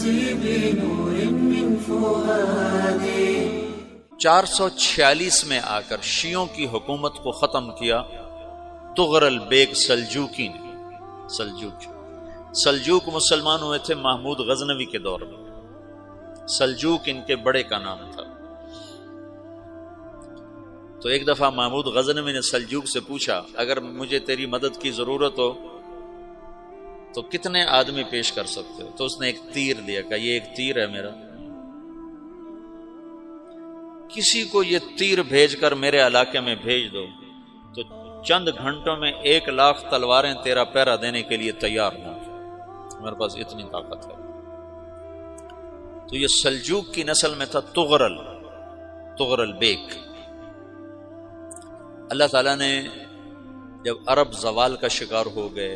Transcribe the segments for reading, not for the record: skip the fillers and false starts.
بنور من فؤادي 446 میں آ کر شیعوں کی حکومت کو ختم کیا طغرل بیگ سلجوکی نے۔ سلجوک مسلمان ہوئے تھے محمود غزنوی کے دور میں، سلجوک ان کے بڑے کا نام تھا۔ تو ایک دفعہ محمود غزنوی نے سلجوک سے پوچھا اگر مجھے تیری مدد کی ضرورت ہو تو کتنے آدمی پیش کر سکتے ہو؟ تو اس نے ایک تیر دیا، کہا یہ ایک تیر ہے میرا، کسی کو یہ تیر بھیج کر میرے علاقے میں بھیج دو تو چند گھنٹوں میں 1,00,000 تلواریں تیرا پہرا دینے کے لیے تیار ہوں، میرے پاس اتنی طاقت ہے۔ تو یہ سلجوک کی نسل میں تھا طغرل بیگ۔ اللہ تعالیٰ نے جب عرب زوال کا شکار ہو گئے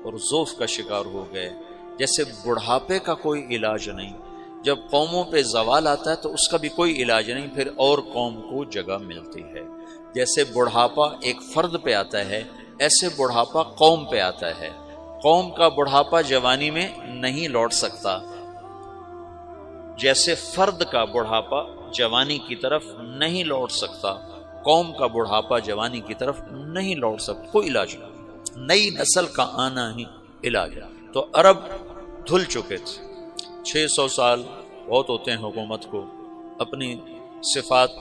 اور ضعف کا شکار ہو گئے، جیسے بڑھاپے کا کوئی علاج نہیں، جب قوموں پہ زوال آتا ہے تو اس کا بھی کوئی علاج نہیں، پھر اور قوم کو جگہ ملتی ہے۔ جیسے بڑھاپا ایک فرد پہ آتا ہے، ایسے بڑھاپا قوم پہ آتا ہے۔ قوم کا بڑھاپا جوانی میں نہیں لوٹ سکتا، جیسے فرد کا بڑھاپا جوانی کی طرف نہیں لوٹ سکتا، قوم کا بڑھاپا جوانی کی طرف نہیں لوٹ سکتا، کوئی علاج نہیں، نئی نسل کا آنا ہی علاج ہے۔ تو عرب دھل چکے تھے، 600 سال بہت ہوتے ہیں حکومت کو، اپنی صفات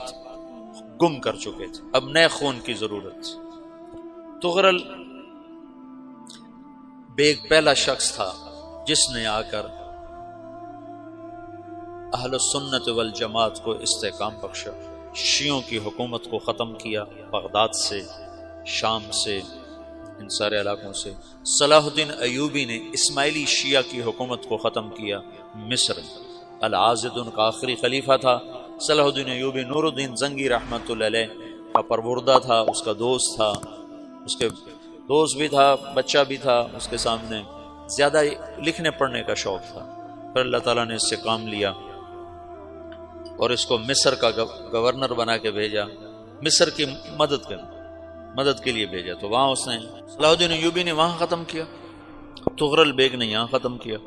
گم کر چکے تھے، اب نئے خون کی ضرورت تھی۔ طغرل بیگ پہلا شخص تھا جس نے آ کر اہل سنت والجماعت کو استحکام بخشا، شیعوں کی حکومت کو ختم کیا، بغداد سے، شام سے، ان سارے علاقوں سے۔ صلاح الدین ایوبی نے اسماعیلی شیعہ کی حکومت کو ختم کیا، مصر۔ العاضد ان کا آخری خلیفہ تھا۔ صلاح الدین ایوبی نور الدین زنگی رحمۃ اللہ علیہ کا پروردہ تھا، اس کا دوست تھا، اس کے دوست بھی تھا، بچہ بھی تھا اس کے سامنے، زیادہ لکھنے پڑھنے کا شوق تھا۔ پھر اللہ تعالیٰ نے اس سے کام لیا اور اس کو مصر کا گورنر بنا کے بھیجا، مصر کی مدد کے لیے بھیجا۔ تو وہاں اس نے صلاح الدین ایوبی نے وہاں ختم کیا، طغرل بیگ نے یہاں ختم کیا۔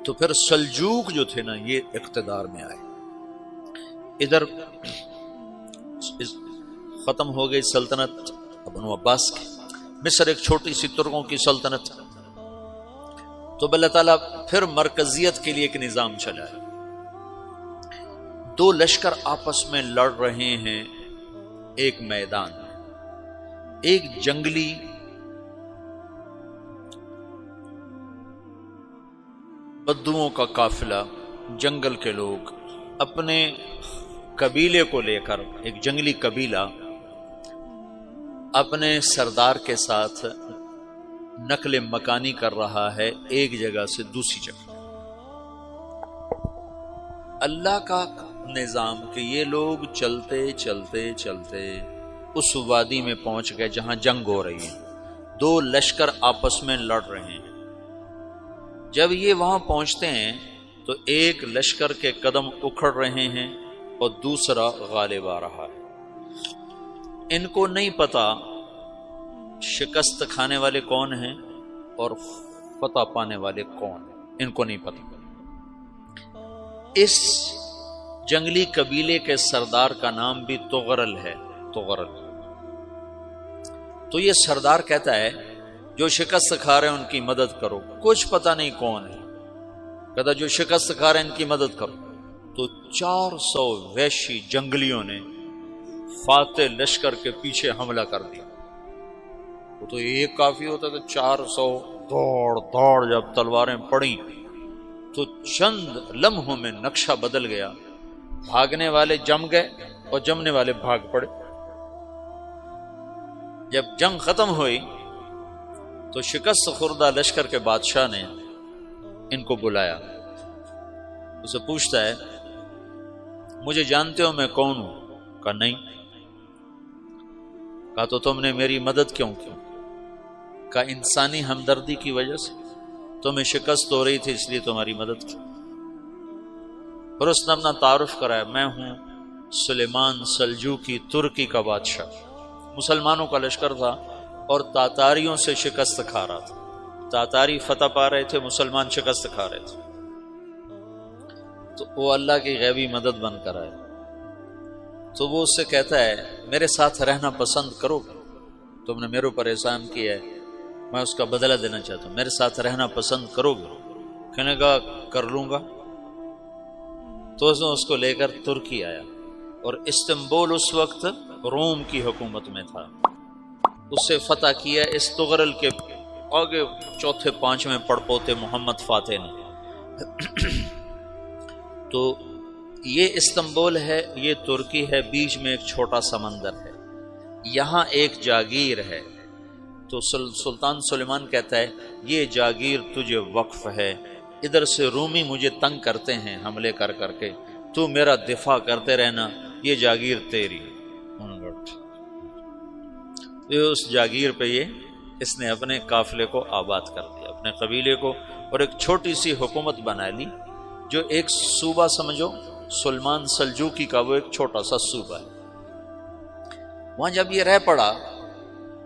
تو پھر سلجوک جو تھے نا یہ اقتدار میں آئے، ادھر ختم ہو گئی سلطنت بنو عباس کی، مصر ایک چھوٹی سی ترکوں کی سلطنت۔ تو اللہ تعالیٰ پھر مرکزیت کے لیے ایک نظام چلائے، 2 لشکر آپس میں لڑ رہے ہیں ایک میدان میں، ایک جنگلی بدوؤں کا قافلہ، جنگل کے لوگ اپنے قبیلے کو لے کر، ایک جنگلی قبیلہ اپنے سردار کے ساتھ نقل مکانی کر رہا ہے ایک جگہ سے دوسری جگہ۔ اللہ کا نظام کہ یہ لوگ چلتے چلتے چلتے اس وادی میں پہنچ گئے جہاں جنگ ہو رہی ہے، 2 لشکر آپس میں لڑ رہے ہیں۔ جب یہ وہاں پہنچتے ہیں تو ایک لشکر کے قدم اکھڑ رہے ہیں اور دوسرا غالب آ رہا ہے۔ ان کو نہیں پتا شکست کھانے والے کون ہیں اور فتح پانے والے کون ہیں، ان کو نہیں پتا۔ اس جنگلی قبیلے کے سردار کا نام بھی طغرل ہے، طغرل۔ تو یہ سردار کہتا ہے جو شکست کھا رہے ہیں ان کی مدد کرو، کچھ پتہ نہیں کون ہے، کہتا جو شکست کھا رہے ہیں ان کی مدد کرو۔ تو 400 وحشی جنگلیوں نے فاتح لشکر کے پیچھے حملہ کر دیا۔ وہ تو ایک کافی ہوتا تھا، 400 دوڑ جب تلواریں پڑیں تو چند لمحوں میں نقشہ بدل گیا، بھاگنے والے جم گئے اور جمنے والے بھاگ پڑے۔ جب جنگ ختم ہوئی تو شکست خوردہ لشکر کے بادشاہ نے ان کو بلایا، اسے پوچھتا ہے مجھے جانتے ہو میں کون ہوں؟ کہا نہیں۔ کہا تو تم نے میری مدد کیوں کی؟ کہا انسانی ہمدردی کی وجہ سے، تمہیں شکست ہو رہی تھی اس لیے تمہاری مدد کی۔ اور اس نے اپنا تعارف کرایا، میں ہوں سلیمان سلجوکی، ترکی کا بادشاہ۔ مسلمانوں کا لشکر تھا اور تاتاریوں سے شکست کھا رہا تھا۔ تاتاری فتح پا رہے تھے، مسلمان شکست کھا رہے تھے، تو وہ اللہ کی غیبی مدد بن کر آئے. تو وہ اس سے کہتا ہے میرے ساتھ رہنا پسند کرو گے؟ تم نے میرے اوپر احسان کیا ہے، میں اس کا بدلہ دینا چاہتا ہوں، میرے ساتھ رہنا پسند کرو گے؟ کہنے کا کر لوں گا. تو اس نے اس کو لے کر ترکی آیا، اور استنبول اس وقت روم کی حکومت میں تھا. اسے فتح کیا اس تغرل کے آگے چوتھے پانچویں پڑپوتے محمد فاتح نے. تو یہ استنبول ہے، یہ ترکی ہے، بیچ میں ایک چھوٹا سمندر ہے، یہاں ایک جاگیر ہے. تو سلطان سلیمان کہتا ہے یہ جاگیر تجھے وقف ہے، ادھر سے رومی مجھے تنگ کرتے ہیں حملے کر کر کے، تو میرا دفاع کرتے رہنا، یہ جاگیر تیری. اس جاگیر پہ اس نے اپنے قافلے کو آباد کر دیا، اپنے قبیلے کو، اور ایک چھوٹی سی حکومت بنا لی، جو ایک صوبہ سمجھو سلمان سلجوقی کا، وہ ایک چھوٹا سا صوبہ ہے. وہاں جب یہ رہ پڑا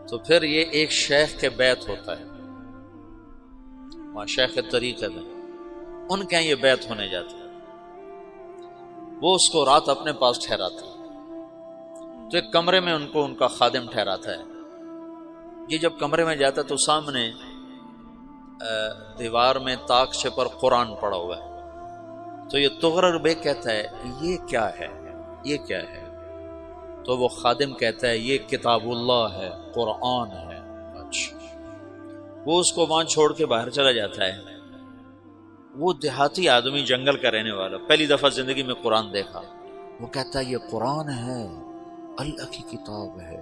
تو پھر یہ ایک شیخ کے بیت ہوتا ہے، وہاں شیخ طریقت ہے، ان کے یہ بیت ہونے جاتا ہے. وہ اس کو رات اپنے پاس ٹھہراتا ہے، تو ایک کمرے میں ان کو ان کا خادم ٹھہراتا ہے. یہ جب کمرے میں جاتا ہے تو سامنے دیوار میں تاکچے پر قرآن پڑا ہوا ہے. تو یہ تغرل بیگ کہتا ہے یہ کیا ہے، یہ کیا ہے؟ تو وہ خادم کہتا ہے یہ کتاب اللہ ہے، قرآن ہے. اچھا. وہ اس کو وہاں چھوڑ کے باہر چلا جاتا ہے. وہ دیہاتی آدمی، جنگل کا رہنے والا، پہلی دفعہ زندگی میں قرآن دیکھا. وہ کہتا ہے یہ قرآن ہے، اللہ کی کتاب ہے،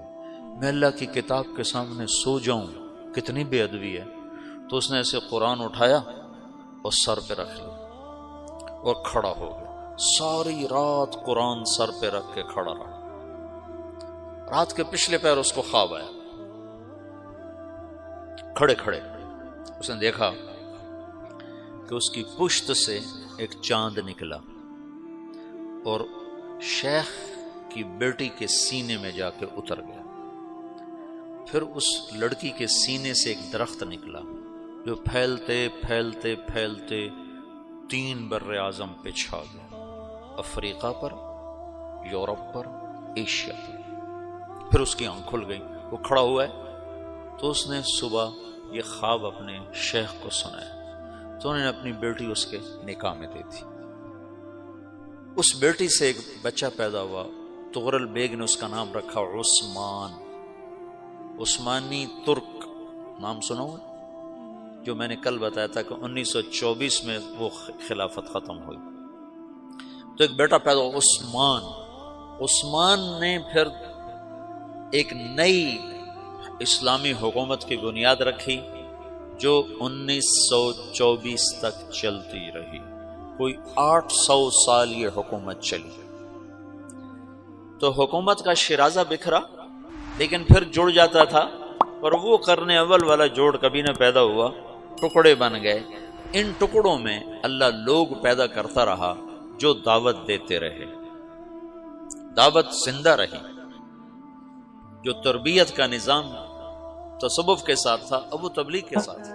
میں اللہ کی کتاب کے سامنے سو جاؤں، کتنی بے ادبی ہے. تو اس نے ایسے قرآن اٹھایا اور سر پہ رکھ لیا اور کھڑا ہو گیا. ساری رات قرآن سر پہ رکھ کے کھڑا رہا. رات کے پچھلے پہر اس کو خواب آیا، کھڑے کھڑے اس نے دیکھا کہ اس کی پشت سے ایک چاند نکلا اور شیخ کی بیٹی کے سینے میں جا کے اتر گیا. پھر اس لڑکی کے سینے سے ایک درخت نکلا جو پھیلتے پھیلتے پھیلتے 3 بر اعظم پہ چھا گیا، افریقہ پر، یورپ پر، ایشیا پر. پھر اس کی آنکھ کھل گئی، وہ کھڑا ہوا ہے. تو اس نے صبح یہ خواب اپنے شیخ کو سنایا. تو انہوں نے اپنی بیٹی اس کے نکاح میں دے دی. اس بیٹی سے ایک بچہ پیدا ہوا. تغرل بیگ نے اس کا نام رکھا عثمان. عثمانی ترک نام سنا ہوا، جو میں نے کل بتایا تھا کہ 1924 میں وہ خلافت ختم ہوئی. تو ایک بیٹا پیدا ہوا عثمان. عثمان نے پھر ایک نئی اسلامی حکومت کی بنیاد رکھی جو 1924 تک چلتی رہی. کوئی 800 سال یہ حکومت چلی. تو حکومت کا شیرازہ بکھرا لیکن پھر جڑ جاتا تھا، اور وہ قرن اول والا جوڑ کبھی نہ پیدا ہوا، ٹکڑے بن گئے. ان ٹکڑوں میں اللہ لوگ پیدا کرتا رہا جو دعوت دیتے رہے، دعوت زندہ رہی. جو تربیت کا نظام تصوف کے ساتھ تھا اب وہ تبلیغ کے ساتھ تھا.